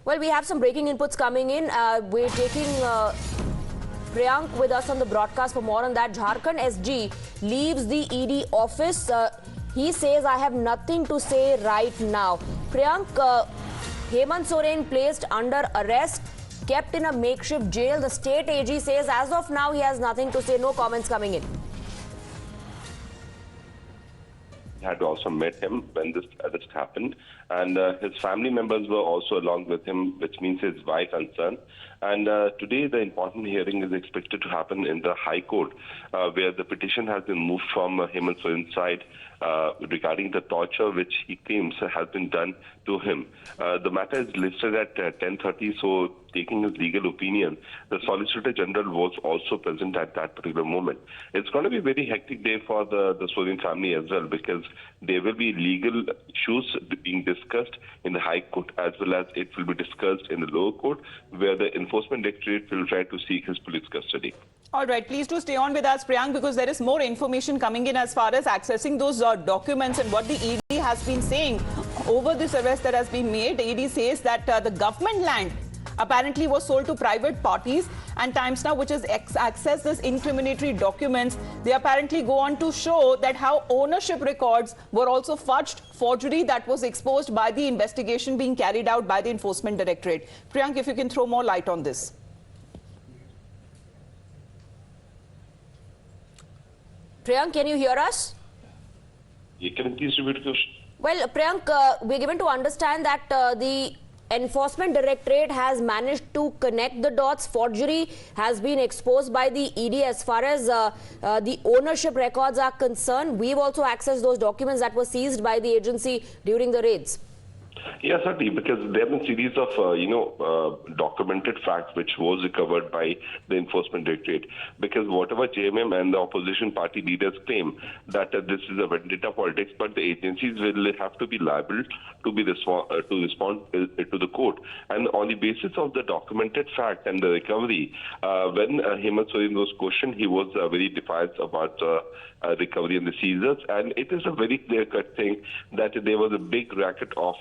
Well, we have some breaking inputs coming in. We're taking Priyank with us on the broadcast for more on that. Jharkhand SG leaves the ED office. He says, I have nothing to say right now. Priyank, Hemant Soren placed under arrest, kept in a makeshift jail. The state AG says as of now he has nothing to say, no comments coming in. Had also met him when this happened, and his family members were also along with him, which means his wife and son. And today the important hearing is expected to happen in the High Court, where the petition has been moved from Hemant Soren's side regarding the torture which he claims has been done to him. The matter is listed at 10:30, so taking his legal opinion, the Solicitor General was also present at that particular moment. It's going to be a very hectic day for the Soren family as well, because there will be legal issues being discussed in the High Court, as well as it will be discussed in the lower court, where the Enforcement Directorate will try to seek his police custody. All right, please do stay on with us, Priyank, because there is more information coming in as far as accessing those documents and what the ED has been saying over this arrest that has been made. The ED says that the government land apparently was sold to private parties, and Times Now, which has accessed this incriminatory documents, they apparently go on to show that how ownership records were also fudged, forgery that was exposed by the investigation being carried out by the Enforcement Directorate. Priyank, if you can throw more light on this. Priyank, can you hear us? You can please repeat the question. Well, Priyank, we're given to understand that the Enforcement Directorate has managed to connect the dots. Forgery has been exposed by the ED as far as the ownership records are concerned. We've also accessed those documents that were seized by the agency during the raids. Yes, certainly, because there have been series of, documented facts which was recovered by the Enforcement Directorate. Because whatever JMM and the opposition party leaders claim that this is a vendetta politics, but the agencies will have to be liable to respond to the court. And on the basis of the documented fact and the recovery, when Hemant Soren was questioned, he was very defiant about recovery and the seizures. And it is a very clear-cut thing that there was a big racket of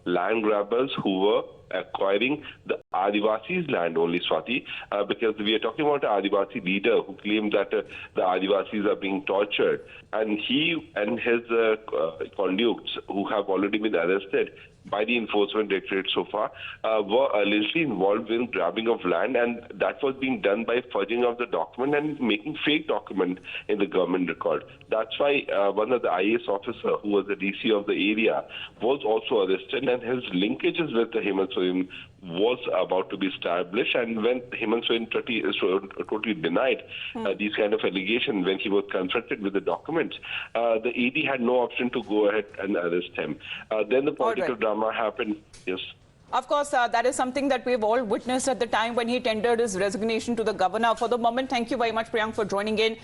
land grabbers who were acquiring the Adivasis land only, Swati, because we are talking about an Adivasi leader who claimed that the Adivasis are being tortured, and he and his conduits, who have already been arrested by the Enforcement Directorate so far, were allegedly involved in grabbing of land, and that was being done by fudging of the document and making fake document in the government record. That's why one of the IAS officer, who was the DC of the area, was also arrested, and his linkages with the Hemant Soren was about to be established. And when Hemant Soren totally denied these kind of allegations when he was confronted with the documents, the ED had no option to go ahead and arrest him. Then the political drama happened. Yes. Of course, that is something that we've all witnessed at the time when he tendered his resignation to the governor. For the moment, thank you very much, Priyank, for joining in.